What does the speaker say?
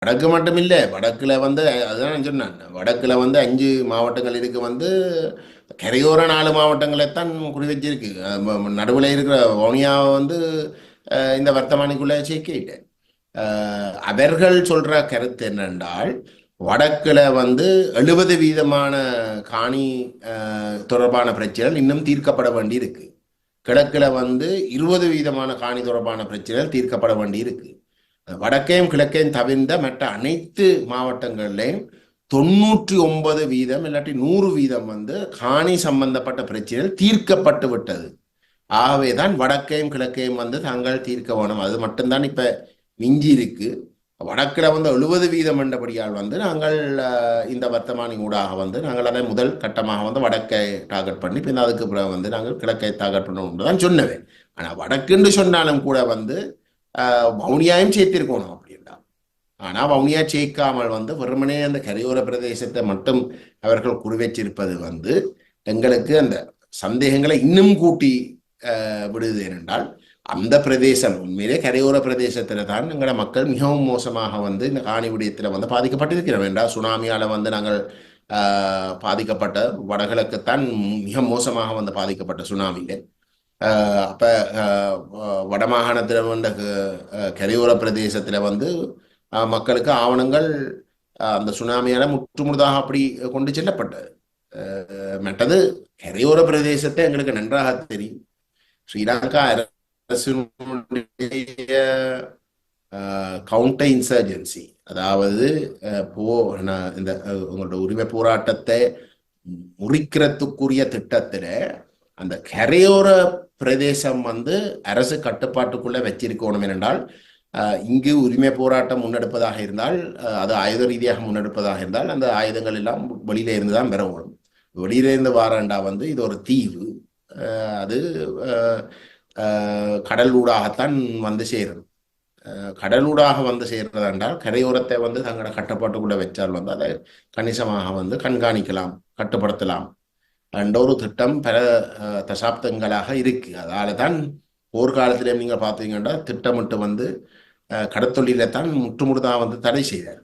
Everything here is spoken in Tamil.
வடக்கு மட்டும் இல்லை, வடக்குல வந்து அதுதான் நான் சொன்னேன். வடக்குல வந்து 5 மாவட்டங்கள் இருக்கு வந்து கரையோர 4 மாவட்டங்களைத்தான் குறி வச்சிருக்கு. நடுவில் இருக்கிற வவுனியாவை வந்து இந்த வர்த்தமானிக்குள்ள சேர்க்க அவர்கள் சொல்ற கருத்து என்னென்றால், வடக்குல வந்து 70% காணி தொடர்பான பிரச்சனைகள் இன்னும் தீர்க்கப்பட வேண்டி இருக்கு. கிழக்குல வந்து 20% காணி தொடர்பான பிரச்சனைகள் தீர்க்கப்பட வேண்டி இருக்கு. வடக்கையும் கிழக்கையும் தவிர்ந்த மற்ற அனைத்து மாவட்டங்கள்லையும் 99% இல்லாட்டி 100% வந்து காணி சம்பந்தப்பட்ட பிரச்சனைகள் தீர்க்கப்பட்டு விட்டது. ஆகவேதான் வடக்கையும் கிழக்கையும் வந்து தாங்கள் தீர்க்க வேணும். அது மட்டும்தான் இப்ப மிஞ்சி இருக்கு. வடக்கில் வந்து 70% என்றபடியால் வந்து நாங்கள் இந்த வர்த்தமானி ஊடாக வந்து நாங்கள் அதை முதல் கட்டமாக வந்து வடக்கை டார்கெட் பண்ணி பின் அதுக்கு பிறகு வந்து நாங்கள் கிழக்கை டார்கெட் பண்ணணும் தான் சொன்னவேன். ஆனால் வடக்குன்னு சொன்னாலும் கூட வந்து வவுனியாயும் சேர்த்திருக்கணும் அப்படின்னா. ஆனால் வவுனியா சேர்க்காமல் வந்து வெறுமனே அந்த கரையோர பிரதேசத்தை மட்டும் அவர்கள் குறிவச்சிருப்பது வந்து எங்களுக்கு அந்த சந்தேகங்களை இன்னும் கூட்டி விடுது ஏனென்றால், அந்த பிரதேசம் உண்மையிலே கரையோர பிரதேசத்தில் தான் எங்களோட மக்கள் மிகவும் மோசமாக வந்து இந்த காணி விடயத்தில் வந்து பாதிக்கப்பட்டிருக்கிறோம் என்றால், சுனாமியால் வந்து நாங்கள் பாதிக்கப்பட்ட வடகிழக்குத்தான் மிக மோசமாக வந்து பாதிக்கப்பட்ட சுனாமியில. அப்ப வடமாகாணத்தில் வந்த கரையோர பிரதேசத்தில் வந்து மக்களுக்கு ஆவணங்கள் அந்த சுனாமியால முற்றுமுழுதாக அப்படி கொண்டு செல்லப்பட்டது. மற்றது கரையோர பிரதேசத்தை எங்களுக்கு நன்றாக தெரியும். ஸ்ரீலங்கா அரசினுடைய கவுண்டர் இன்சர்ஜென்சி, அதாவது இந்த உங்களோட உரிமை போராட்டத்தை முறிக்கிறதுக்குரிய திட்டத்துல அந்த கரையோர பிரதேசம் வந்து அரசு கட்டுப்பாட்டுக்குள்ள வச்சிருக்கணும் என்றால், இங்கு உரிமை போராட்டம் முன்னெடுப்பதாக இருந்தால், அது ஆயுத ரீதியாக முன்னெடுப்பதாக இருந்தால் அந்த ஆயுதங்கள் எல்லாம் வெளியில இருந்து தான் பெறப்படும். வெளியில இருந்து வாரண்டா வந்து இது ஒரு தீவு, அது கடல் ஊடாகத்தான் வந்து சேரும். கடலூடாக வந்து சேர்றது என்றால் கரையோரத்தை வந்து தங்களோட கட்டுப்பாட்டுக்குள்ள வச்சால் வந்து அதை கணிசமாக வந்து கண்காணிக்கலாம், கட்டுப்படுத்தலாம் என்ற ஒரு திட்டம் பல தசாப்தங்களாக இருக்கு. அதால தான் போர்க்காலத்திலே நீங்க பார்த்தீங்கன்னா திட்டமிட்டு வந்து கடத்தொழிலை தான் முற்றுமுழுதாக வந்து தடை செய்தார்.